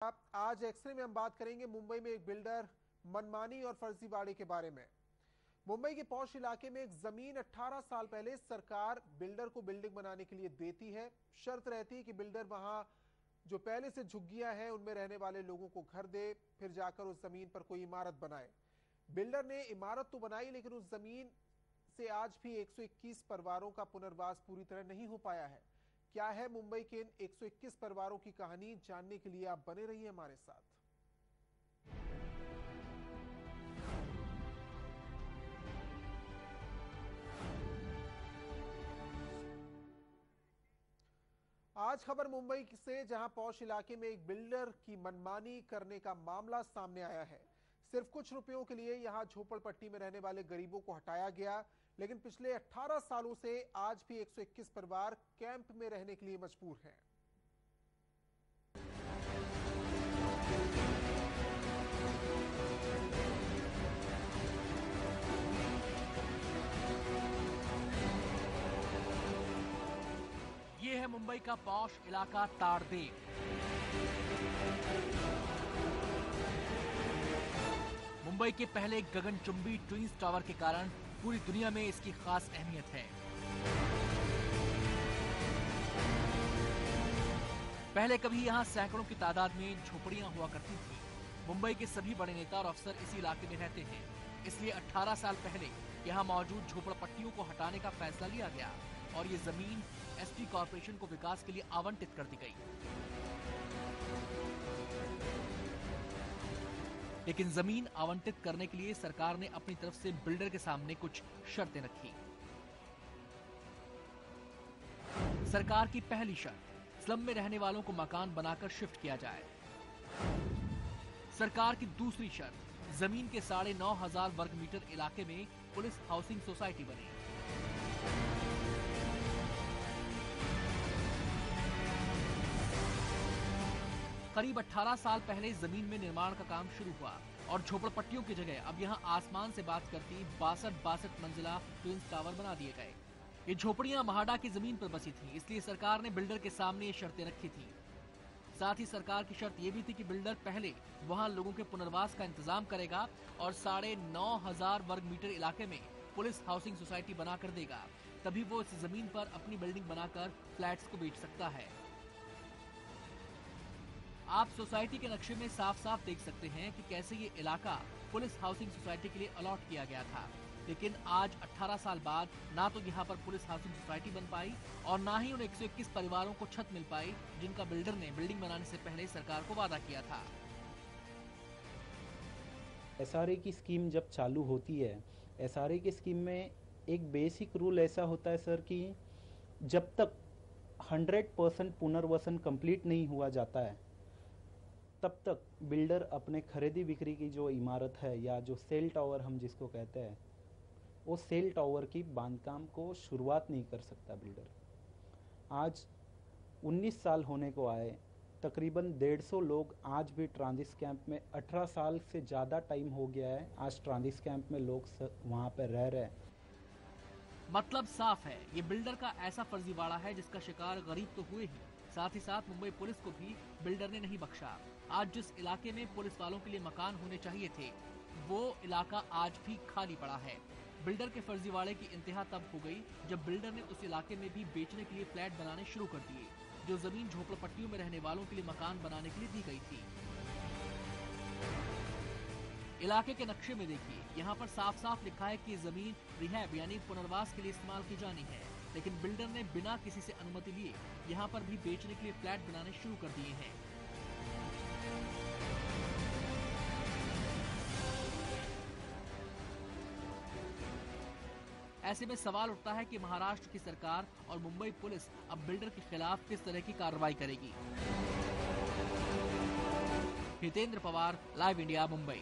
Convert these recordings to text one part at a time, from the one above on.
आज एक्सरे में हम बात करेंगे मुंबई में एक बिल्डर मनमानी और फर्जीवाड़े के बारे में। मुंबई के पॉश इलाके में एक जमीन 18 साल पहले सरकार बिल्डर को बिल्डिंग बनाने के लिए देती है। शर्त रहती है कि बिल्डर वहां जो पहले से झुग्गियां हैं उनमें रहने वाले लोगों को घर दे, फिर जाकर उस जमीन पर कोई इमारत बनाए। बिल्डर ने इमारत तो बनाई, लेकिन उस जमीन से आज भी 121 परिवारों का पुनर्वास पूरी तरह नहीं हो पाया है। क्या है मुंबई के इन 121 परिवारों की कहानी, जानने के लिए आप बने रहिए हमारे साथ। आज खबर मुंबई से, जहां पौष इलाके में एक बिल्डर की मनमानी करने का मामला सामने आया है। सिर्फ कुछ रुपयों के लिए यहां झोपड़पट्टी में रहने वाले गरीबों को हटाया गया, लेकिन पिछले 18 सालों से आज भी 121 परिवार कैंप में रहने के लिए मजबूर हैं। ये है मुंबई का पॉश इलाका ताड़देव। मुंबई के पहले गगनचुंबी ट्विंस टावर के कारण पूरी दुनिया में इसकी खास अहमियत है। पहले कभी यहाँ सैकड़ों की तादाद में झोपड़ियां हुआ करती थी। मुंबई के सभी बड़े नेता और अफसर इसी इलाके में रहते हैं, इसलिए 18 साल पहले यहाँ मौजूद झोपड़पट्टियों को हटाने का फैसला लिया गया और ये जमीन एसटी कॉर्पोरेशन को विकास के लिए आवंटित कर दी गई। लेकिन जमीन आवंटित करने के लिए सरकार ने अपनी तरफ से बिल्डर के सामने कुछ शर्तें रखी। सरकार की पहली शर्त, स्लम में रहने वालों को मकान बनाकर शिफ्ट किया जाए। सरकार की दूसरी शर्त, जमीन के 9,500 वर्ग मीटर इलाके में पुलिस हाउसिंग सोसाइटी बने। करीब 18 साल पहले जमीन में निर्माण का काम शुरू हुआ और झोपड़पट्टियों की जगह अब यहां आसमान से बात करती 62 मंजिला ट्विंस टावर बना दिए गए। ये झोपड़ियां महाडा की जमीन पर बसी थी, इसलिए सरकार ने बिल्डर के सामने ये शर्तें रखी थी। साथ ही सरकार की शर्त यह भी थी कि बिल्डर पहले वहां लोगों के पुनर्वास का इंतजाम करेगा और 9,500 वर्ग मीटर इलाके में पुलिस हाउसिंग सोसाइटी बनाकर देगा, तभी वो इस जमीन पर अपनी बिल्डिंग बनाकर फ्लैट्स को बेच सकता है। आप सोसाइटी के नक्शे में साफ साफ देख सकते हैं कि कैसे ये इलाका पुलिस हाउसिंग सोसाइटी के लिए अलॉट किया गया था। लेकिन आज 18 साल बाद ना तो यहाँ पर पुलिस हाउसिंग सोसाइटी बन पाई और ना ही उन 121 परिवारों को छत मिल पाई जिनका बिल्डर ने बिल्डिंग बनाने से पहले सरकार को वादा किया था। एसआरए की स्कीम जब चालू होती है, एसआरए की स्कीम में एक बेसिक रूल ऐसा होता है सर कि जब तक 100% पुनर्वसन कंप्लीट नहीं हुआ जाता है तब तक बिल्डर अपने खरीदी बिक्री की जो इमारत है या जो सेल टावर हम जिसको कहते हैं, वो सेल टावर की बांधकाम को शुरुआत नहीं कर सकता बिल्डर। आज 19 साल होने को आए, तकरीबन 150 लोग आज भी ट्रांजिट कैंप में, 18 साल से ज़्यादा टाइम हो गया है, आज ट्रांजिट कैंप में लोग वहाँ पर रह रहे हैं। मतलब साफ है, ये बिल्डर का ऐसा फर्जीवाड़ा है जिसका शिकार गरीब तो हुए ही, साथ ही साथ मुंबई पुलिस को भी बिल्डर ने नहीं बख्शा। आज जिस इलाके में पुलिस वालों के लिए मकान होने चाहिए थे, वो इलाका आज भी खाली पड़ा है। बिल्डर के फर्जीवाड़े की इंतहा तब हो गई जब बिल्डर ने उस इलाके में भी बेचने के लिए फ्लैट बनाने शुरू कर दिए, जो जमीन झोपड़पट्टियों में रहने वालों के लिए मकान बनाने के लिए दी गई थी। इलाके के नक्शे में देखिए, यहाँ पर साफ साफ लिखा है कि जमीन रिहैब यानी पुनर्वास के लिए इस्तेमाल की जानी है, लेकिन बिल्डर ने बिना किसी से अनुमति लिए यहाँ पर भी बेचने के लिए फ्लैट बनाने शुरू कर दिए हैं। ऐसे में सवाल उठता है कि महाराष्ट्र की सरकार और मुंबई पुलिस अब बिल्डर के खिलाफ किस तरह की कार्रवाई करेगी। Hitendra Pawar, live India, Mumbai.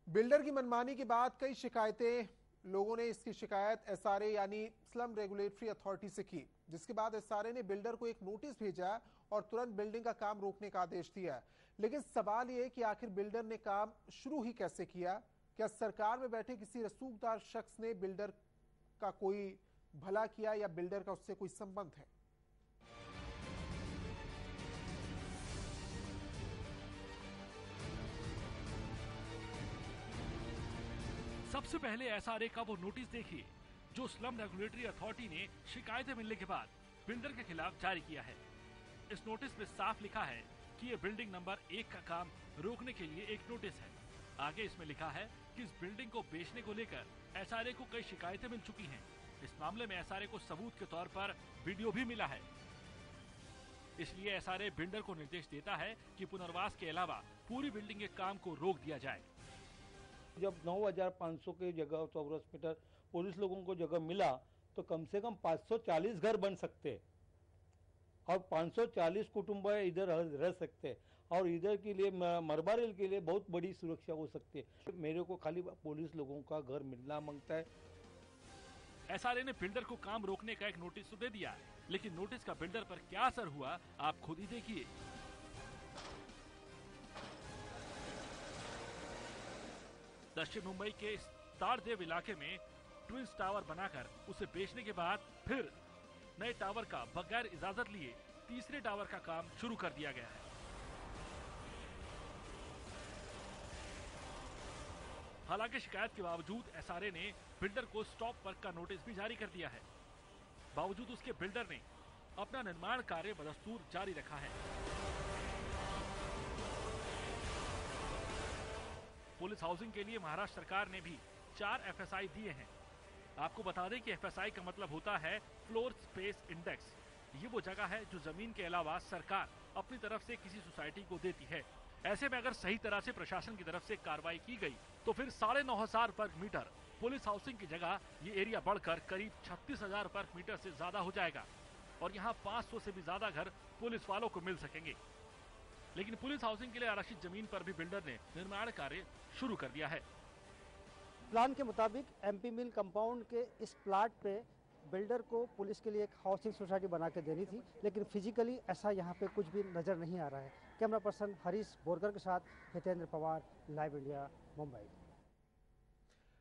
Builder की मनमानी के बाद कई शिकायतें, लोगों ने इसकी शिकायत एसआरए यानी स्लम रेगुलेटरी अथॉरिटी से की, जिसके बाद एसआरए ने बिल्डर को एक नोटिस भेजा और तुरंत बिल्डिंग का काम रोकने का आदेश दिया। लेकिन सवाल यह कि आखिर बिल्डर ने काम शुरू ही कैसे किया? क्या सरकार में बैठे किसी रसूखदार शख्स ने बिल्डर का कोई भला किया या बिल्डर का उससे कोई संबंध है? सबसे पहले एसआरए का वो नोटिस देखिए जो स्लम रेगुलेटरी अथॉरिटी ने शिकायतें मिलने के बाद बिल्डर के खिलाफ जारी किया है। इस नोटिस में साफ लिखा है कि ये बिल्डिंग नंबर 1 का काम रोकने के लिए एक नोटिस है। आगे इसमें लिखा है कि इस बिल्डिंग को बेचने को लेकर एसआरए को कई शिकायतें मिल चुकी हैं। इस मामले में एसआरए को सबूत के तौर पर वीडियो भी मिला है। इसलिए एसआरए बिल्डर को निर्देश देता है कि पुनर्वास के अलावा पूरी बिल्डिंग के काम को रोक दिया जाए। जब 9,500 के जगह चौरस मीटर पुलिस लोगों को जगह मिला तो कम से कम 540 घर बन सकते और 540 कुटुंब इधर रह सकते और इधर के लिए मरबारेल के लिए बहुत बड़ी सुरक्षा हो सकती है। मेरे को खाली पुलिस लोगों का घर मिलना मांगता है। एसआरए ने बिल्डर को काम रोकने का एक नोटिस तो दे दिया है, लेकिन नोटिस का बिल्डर पर क्या असर हुआ आप खुद ही देखिए। दक्षिण मुंबई के तारदेव इलाके में ट्विंस टावर बनाकर उसे बेचने के बाद फिर नए टावर का बगैर इजाजत लिए तीसरे टावर का काम शुरू कर दिया गया है। हालांकि शिकायत के बावजूद एसआरए ने बिल्डर को स्टॉप वर्क का नोटिस भी जारी कर दिया है। बावजूद उसके बिल्डर ने अपना निर्माण कार्य बदस्तूर जारी रखा है। पुलिस हाउसिंग के लिए महाराष्ट्र सरकार ने भी 4 एफएसआई दिए हैं। आपको बता दें कि एफएसआई का मतलब होता है फ्लोर स्पेस इंडेक्स। ये वो जगह है जो जमीन के अलावा सरकार अपनी तरफ से किसी सोसाइटी को देती है। ऐसे में अगर सही तरह से प्रशासन की तरफ से कार्रवाई की गई तो फिर 9,500 वर्ग मीटर पुलिस हाउसिंग की जगह ये एरिया बढ़कर करीब 36,000 वर्ग मीटर से ज्यादा हो जाएगा और यहाँ 500 से भी ज्यादा घर पुलिस वालों को मिल सकेंगे। लेकिन पुलिस हाउसिंग के लिए आरक्षित जमीन पर भी बिल्डर ने निर्माण कार्य शुरू कर दिया है। प्लान के मुताबिक एमपी मिल कंपाउंड के इस प्लाट पे बिल्डर को पुलिस के लिए एक हाउसिंग सोसाइटी बना के देनी थी, लेकिन फिजिकली ऐसा यहाँ पे कुछ भी नजर नहीं आ रहा है। कैमरा पर्सन हरीश बोरकर के साथ हितेंद्र पवार, लाइव इंडिया, मुंबई।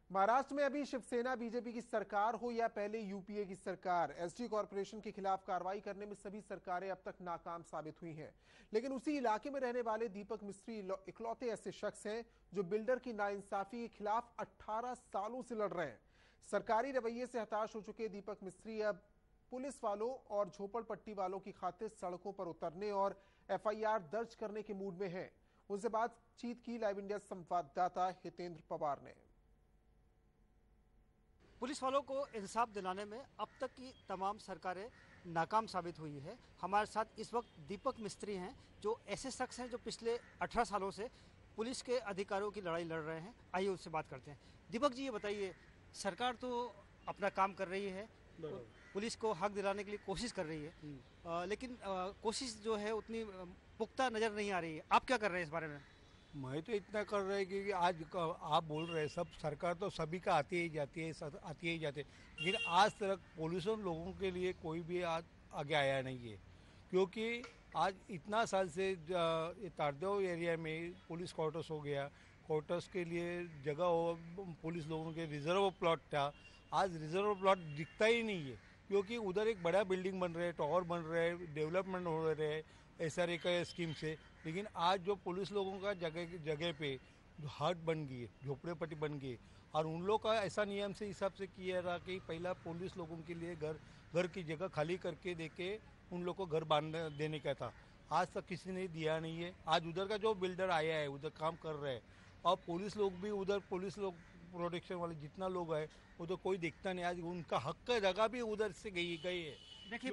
महाराष्ट्र में अभी शिवसेना बीजेपी की सरकार हो या पहले यूपीए की सरकार, एसटी कॉरपोरेशन के खिलाफ कार्रवाई करने में सभी सरकारें अब तक नाकाम साबित हुई हैं। लेकिन उसी इलाके में रहने वाले दीपक मिस्त्री इकलौते ऐसे शख्स हैं जो बिल्डर की नाइंसाफी के खिलाफ 18 सालों से लड़ रहे हैं। सरकारी रवैये से हताश हो चुके दीपक मिस्त्री अब पुलिस वालों और झोपड़पट्टी वालों की खातिर सड़कों पर उतरने और एफआईआर दर्ज करने के मूड में हैं। उनसे बातचीत की लाइव इंडिया संवाददाता हितेंद्र पवार ने। पुलिस वालों को इंसाफ दिलाने में अब तक की तमाम सरकारें नाकाम साबित हुई है। हमारे साथ इस वक्त दीपक मिस्त्री हैं जो ऐसे शख्स हैं जो पिछले 18 सालों से पुलिस के अधिकारियों की लड़ाई लड़ रहे हैं। आइए उससे बात करते हैं। दीपक जी, ये बताइए, सरकार तो अपना काम कर रही है, पुलिस को हक दिलाने के लिए कोशिश कर रही है, लेकिन कोशिश जो है उतनी पुख्ता नजर नहीं आ रही है। आप क्या कर रहे हैं इस बारे में? मैं तो इतना कर रहा है कि आज आप बोल रहे हैं सब सरकार तो सभी का आती ही जाती है, लेकिन आज तक पुलिस लोगों के लिए कोई भी आज आगे आया नहीं है। क्योंकि आज इतना साल से तारदेव एरिया में पुलिस क्वार्टर्स हो गया, क्वार्टर्स के लिए जगह हो, पुलिस लोगों के रिजर्व प्लॉट था, आज रिजर्व प्लॉट दिखता ही नहीं है। क्योंकि उधर एक बड़ा बिल्डिंग बन रहे, टावर बन रहे, डेवलपमेंट हो रहे एसआरए का स्कीम से, लेकिन आज जो पुलिस लोगों का जगह पे हट बन गई, झोपड़ेपट्टी बन गई और उन लोग का ऐसा नियम से हिसाब से किया रहा कि पहला पुलिस लोगों के लिए घर की जगह खाली करके देके उन लोग को घर बांध देने का था। आज तक किसी ने दिया नहीं है। आज उधर का जो बिल्डर आया है उधर काम कर रहे हैं और पुलिस लोग भी उधर, पुलिस लोग प्रोटेक्शन वाले जितना लोग है वो तो कोई देखता नहीं। आज उनका हक का जगह भी उधर से गई है। देखिए,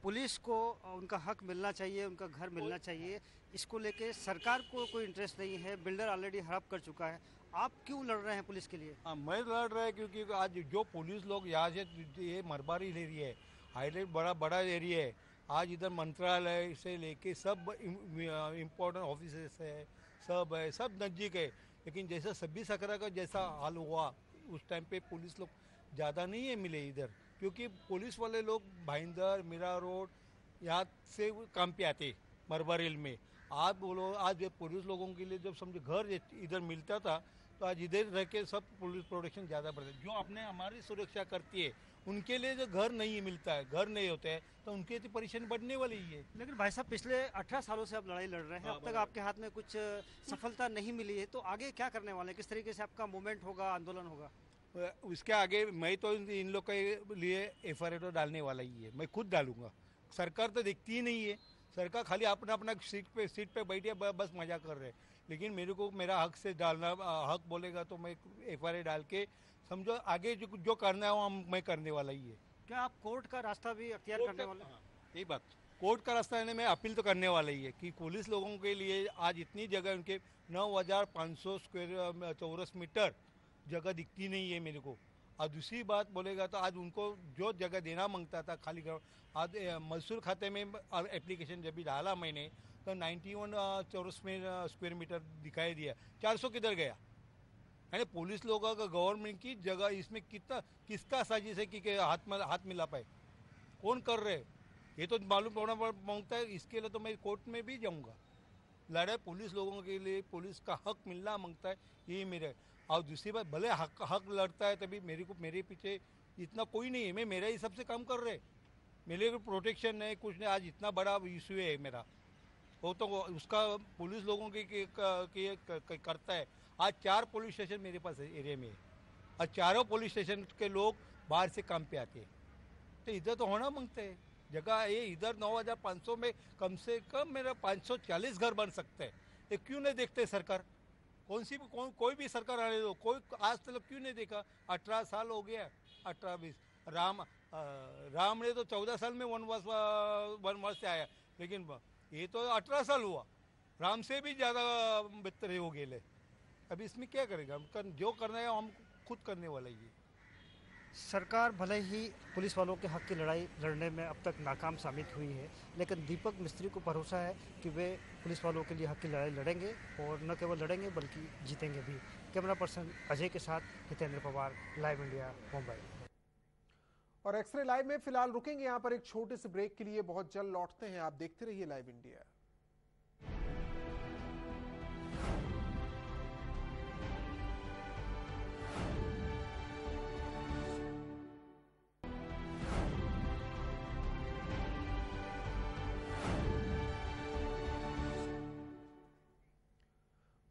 पुलिस को उनका हक मिलना चाहिए, उनका घर मिलना चाहिए। इसको लेके सरकार को कोई इंटरेस्ट नहीं है। बिल्डर ऑलरेडी हड़प कर चुका है। आप क्यों लड़ रहे हैं पुलिस के लिए? मैं लड़ रहा है क्योंकि आज जो पुलिस लोग यहाँ से, ये मरबारी एरिया है, हाईलाइट बड़ा एरिया है। आज इधर मंत्रालय से लेके सब इम्पोर्टेंट ऑफिस है, सब नजदीक है। लेकिन जैसा सभी सकरा का जैसा हाल हुआ उस टाइम पे पुलिस लोग ज़्यादा नहीं है मिले इधर, क्योंकि पुलिस वाले लोग भाईंदर, मीरा रोड यहाँ से काम पे आते मरबारेल में। आप बोलो आज पुलिस लोगों के लिए जब समझो घर इधर मिलता था तो आज इधर रह के सब पुलिस प्रोटेक्शन ज़्यादा बढ़ता है। जो अपने हमारी सुरक्षा करती है उनके लिए जो घर नहीं मिलता है, घर नहीं होते हैं, तो उनकी तो परेशानी बढ़ने वाली ही है। लेकिन भाई साहब पिछले 18 सालों से आप लड़ाई लड़ रहे हैं, अब तक आपके हाथ में कुछ सफलता नहीं मिली है, तो आगे क्या करने वाले हैं? किस तरीके से आपका मूवमेंट होगा, आंदोलन होगा? उसके आगे मैं तो इन लोग के लिए FIR तो डालने वाला ही है, मैं खुद डालूंगा। सरकार तो देखती ही नहीं है, सरकार खाली अपना अपना सीट पे बैठे बस मजा कर रहे हैं। लेकिन मेरे को मेरा हक से डालना, हक बोलेगा तो मैं FIR डाल के समझो आगे जो करना है वो मैं करने वाला ही है। क्या आप कोर्ट का रास्ता भी अख्तियार करने वाले हैं? यही बात, कोर्ट का रास्ता है, मैं अपील तो करने वाला ही है कि पुलिस लोगों के लिए आज इतनी जगह, उनके 9,500 स्क्वायर चौरस मीटर जगह दिखती नहीं है मेरे को। और दूसरी बात बोलेगा तो आज उनको जो जगह देना मांगता था खाली ग्राउंड, आज मजदूर खाते में एप्लीकेशन जब भी डाला मैंने तो 91 चौरस में स्क्वायर मीटर दिखाई दिया, 400 किधर गया? यानी पुलिस लोगों का गवर्नमेंट की जगह इसमें किसका साजिश है कि हाथ मिला पाए? कौन कर रहे? ये तो मालूम होना मांगता है। इसके लिए तो मैं कोर्ट में भी जाऊंगा। लड़ाई पुलिस लोगों के लिए, पुलिस का हक मिलना मांगता है, यही मेरे। और दूसरी बात, भले हक लड़ता है तभी मेरे पीछे इतना कोई नहीं है, मैं मेरा ही सबसे काम कर रहे, मेरे को प्रोटेक्शन नहीं, कुछ नहीं। आज इतना बड़ा इशू है मेरा, वो तो उसका पुलिस लोगों की करता है। आज 4 पुलिस स्टेशन मेरे पास एरिया में है और चारों पुलिस स्टेशन के लोग बाहर से काम पे आते हैं, तो इधर तो होना मांगते हैं जगह। ये इधर 9,500 में कम से कम मेरा 540 घर बन सकते हैं। ये क्यों नहीं देखते सरकार? कोई भी सरकार आने दो, कोई आज तक क्यों नहीं देखा? 18 साल हो गया, 18-20। राम ने तो 14 साल में वनवास से आया, लेकिन ये तो 18 साल हुआ, राम से भी ज़्यादा बेहतर हो गए। अभी इसमें क्या करेगा? हम जो करना है हम खुद करने वाला ही है। सरकार भले ही पुलिस वालों के हक की लड़ाई लड़ने में अब तक नाकाम साबित हुई है, लेकिन दीपक मिस्त्री को भरोसा है कि वे पुलिस वालों के लिए हक की लड़ाई लड़ेंगे और न केवल लड़ेंगे बल्कि जीतेंगे भी। कैमरा पर्सन अजय के साथ हितेंद्र पवार, लाइव इंडिया, मुंबई। और एक्सरे लाइव में फिलहाल रुकेंगे यहाँ पर एक छोटे से ब्रेक के लिए, बहुत जल्द लौटते हैं। आप देखते रहिए लाइव इंडिया।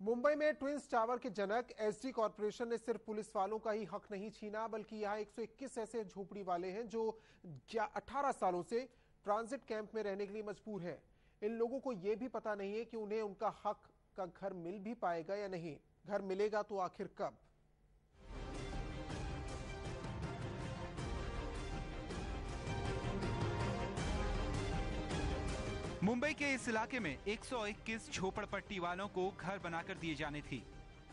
मुंबई में ट्विंस टावर के जनक SD कॉर्पोरेशन ने सिर्फ पुलिस वालों का ही हक नहीं छीना, बल्कि यहाँ 121 ऐसे झोपड़ी वाले हैं जो 18 सालों से ट्रांजिट कैंप में रहने के लिए मजबूर हैं। इन लोगों को यह भी पता नहीं है कि उन्हें उनका हक का घर मिल भी पाएगा या नहीं। घर मिलेगा तो आखिर कब? मुंबई के इस इलाके में 121 झोपड़पट्टी वालों को घर बनाकर दिए जाने थे,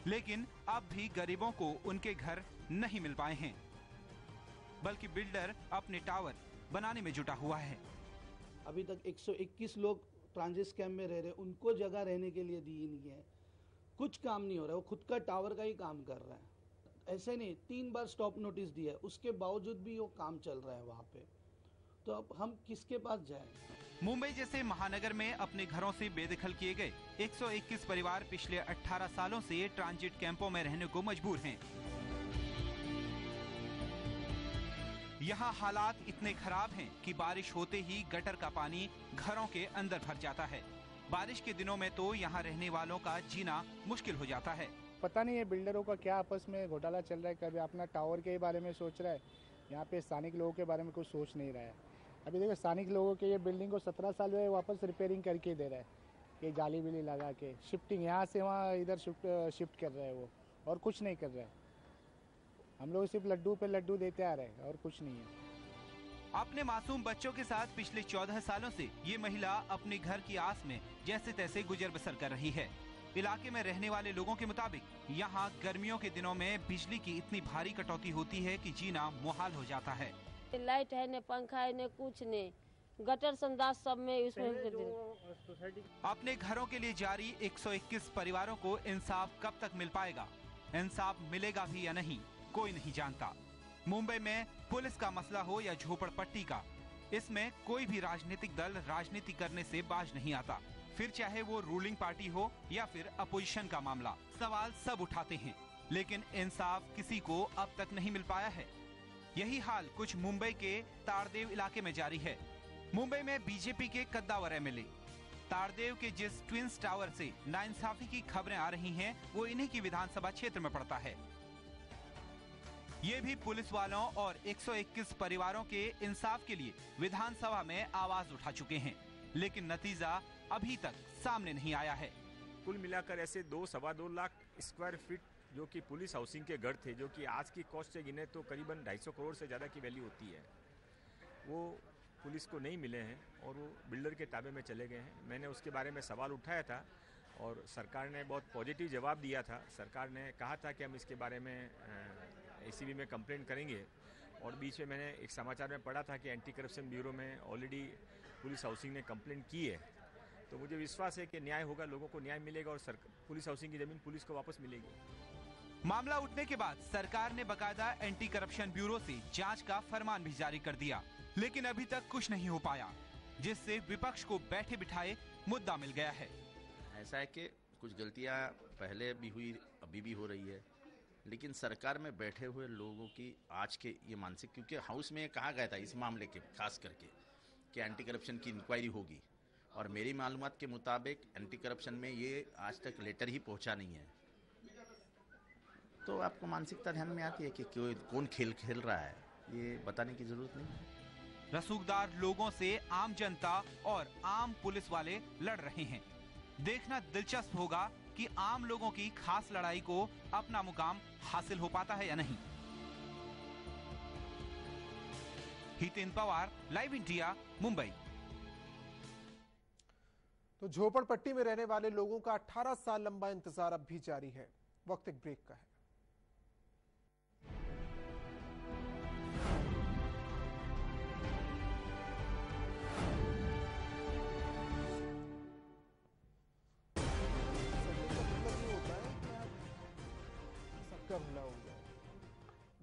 लेकिन अब भी गरीबों को उनके घर नहीं मिल पाए हैं, बल्कि बिल्डर अपने टावर बनाने में जुटा हुआ है। अभी तक 121 लोग ट्रांजिट कैंप में रह रहे, उनको जगह रहने के लिए दी नहीं है। कुछ काम नहीं हो रहा है, वो खुद का टावर का ही काम कर रहा है। ऐसे नहीं, 3 बार स्टॉप नोटिस दिया है, उसके बावजूद भी वो काम चल रहा है वहाँ पे। तो अब हम किसके पास जाएं? मुंबई जैसे महानगर में अपने घरों से बेदखल किए गए 121 परिवार पिछले 18 सालों से ट्रांजिट कैंपों में रहने को मजबूर हैं। यहाँ हालात इतने खराब हैं कि बारिश होते ही गटर का पानी घरों के अंदर भर जाता है। बारिश के दिनों में तो यहाँ रहने वालों का जीना मुश्किल हो जाता है। पता नहीं है बिल्डरों का क्या आपस में घोटाला चल रहा है, कभी अपना टावर के बारे में सोच रहा है, यहाँ पे स्थानिक लोगों के बारे में कुछ सोच नहीं रहा है। अभी देखो स्थानिक लोगों के ये बिल्डिंग को 17 साल में वापस रिपेयरिंग करके दे रहा है, ये जाली बिली लगा के शिफ्टिंग यहाँ से वहाँ इधर शिफ्ट कर रहे हैं वो, और कुछ नहीं कर रहे हैं। हम लोग सिर्फ लड्डू पे लड्डू देते आ रहे हैं और कुछ नहीं है। अपने मासूम बच्चों के साथ पिछले 14 सालों से ये महिला अपने घर की आस में जैसे तैसे गुजर बसर कर रही है। इलाके में रहने वाले लोगों के मुताबिक यहाँ गर्मियों के दिनों में बिजली की इतनी भारी कटौती होती है कि जीना मुहाल हो जाता है। लाइट है न पंखा है न कुछ नहीं, गटर संदास सब में इसमें। अपने घरों के लिए जारी 121 परिवारों को इंसाफ कब तक मिल पाएगा? इंसाफ मिलेगा भी या नहीं, कोई नहीं जानता। मुंबई में पुलिस का मसला हो या झोपड़पट्टी का, इसमें कोई भी राजनीतिक दल राजनीति करने से बाज नहीं आता। फिर चाहे वो रूलिंग पार्टी हो या फिर अपोजिशन का मामला, सवाल सब उठाते हैं, लेकिन इंसाफ किसी को अब तक नहीं मिल पाया है। यही हाल कुछ मुंबई के तारदेव इलाके में जारी है। मुंबई में बीजेपी के कद्दावर एमएलए तारदेव के जिस ट्विंस टावर से नाइंसाफी की खबरें आ रही हैं, वो इन्हीं की विधानसभा क्षेत्र में पड़ता है। ये भी पुलिस वालों और 121 परिवारों के इंसाफ के लिए विधानसभा में आवाज उठा चुके हैं, लेकिन नतीजा अभी तक सामने नहीं आया है। कुल मिलाकर ऐसे 2-2.25 लाख स्क्वायर फीट जो कि पुलिस हाउसिंग के घर थे, जो कि आज की कॉस्ट से गिने तो करीबन 250 करोड़ से ज़्यादा की वैल्यू होती है, वो पुलिस को नहीं मिले हैं और वो बिल्डर के ताबे में चले गए हैं। मैंने उसके बारे में सवाल उठाया था और सरकार ने बहुत पॉजिटिव जवाब दिया था। सरकार ने कहा था कि हम इसके बारे में एसीबी में कंप्लेंट करेंगे, और बीच में मैंने एक समाचार में पढ़ा था कि एंटी करप्शन ब्यूरो में ऑलरेडी पुलिस हाउसिंग ने कंप्लेंट की है। तो मुझे विश्वास है कि न्याय होगा, लोगों को न्याय मिलेगा और पुलिस हाउसिंग की ज़मीन पुलिस को वापस मिलेगी। मामला उठने के बाद सरकार ने बकायदा एंटी करप्शन ब्यूरो से जांच का फरमान भी जारी कर दिया, लेकिन अभी तक कुछ नहीं हो पाया, जिससे विपक्ष को बैठे बिठाए मुद्दा मिल गया है। ऐसा है कि कुछ गलतियां पहले भी हुई, अभी भी हो रही है, लेकिन सरकार में बैठे हुए लोगों की आज के ये मानसिक, क्योंकि हाउस में कहा गया था इस मामले के खास करके कि एंटी करप्शन की इंक्वायरी होगी, और मेरी मालूमात के मुताबिक एंटी करप्शन में ये आज तक लेटर ही पहुंचा नहीं है। तो आपको मानसिकता ध्यान में आती है कि कौन खेल खेल रहा है, ये बताने की जरूरत नहीं है। रसूखदार लोगों से आम जनता और आम पुलिस वाले लड़ रहे हैं। देखना दिलचस्प होगा कि आम लोगों की खास लड़ाई को अपना मुकाम हासिल हो पाता है या नहीं। Hiten Pawar, live India, Mumbai. तो झोपड़पट्टी में रहने वाले लोगों का 18 साल लंबा इंतजार अब भी जारी है। वक्त एक ब्रेक का है। हमला हो गया।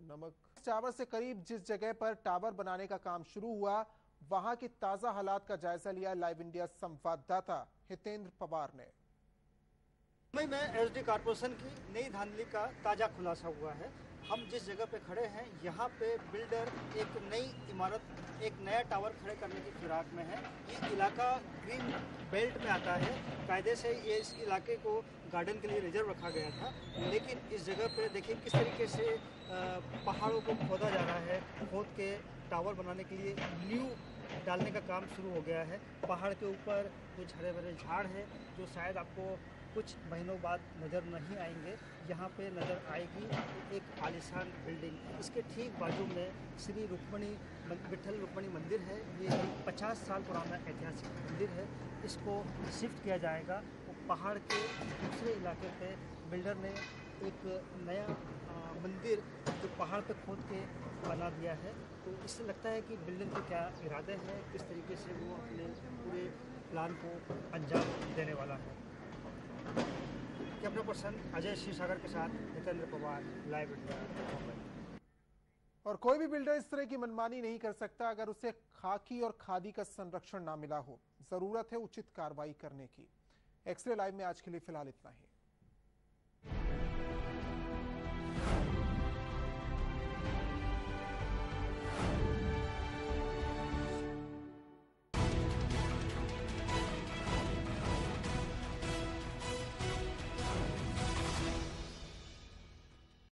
नमक टावर से करीब जिस जगह पर टावर बनाने का काम शुरू हुआ, वहां के ताजा हालात का जायजा लिया लाइव इंडिया संवाददाता हितेंद्र पवार ने। मुंबई में एसडी कॉर्पोरेशन की नई धांधली का ताजा खुलासा हुआ है। हम जिस जगह पे खड़े हैं, यहाँ पे बिल्डर एक नई इमारत, एक नया टावर खड़े करने की फिराक में है। ये इलाका ग्रीन बेल्ट में आता है। कायदे से ये इस इलाके को गार्डन के लिए रिजर्व रखा गया था, लेकिन इस जगह पे देखिए किस तरीके से पहाड़ों को खोदा जा रहा है। खोद के टावर बनाने के लिए नींव डालने का काम शुरू हो गया है। पहाड़ के ऊपर कुछ हरे भरे झाड़ है जो शायद आपको कुछ महीनों बाद नज़र नहीं आएंगे। यहाँ पे नज़र आएगी एक आलीशान बिल्डिंग। इसके ठीक बाजू में श्री विठल रुक्मणी मंदिर है। ये एक 50 साल पुराना ऐतिहासिक मंदिर है। इसको शिफ्ट किया जाएगा। वो पहाड़ के दूसरे इलाके पे बिल्डर ने एक नया मंदिर जो पहाड़ पे खोद के बना दिया है। तो इससे लगता है कि बिल्डर के क्या इरादे हैं, किस तरीके से वो अपने पूरे प्लान को अंजाम देने वाला है। कैमरा पर्सन अजय शिवसागर के साथ हितेंद्र पवार, लाइव इंडिया। और कोई भी बिल्डर इस तरह की मनमानी नहीं कर सकता अगर उसे खाकी और खादी का संरक्षण ना मिला हो। जरूरत है उचित कार्रवाई करने की। एक्सरे लाइव में आज के लिए फिलहाल इतना ही।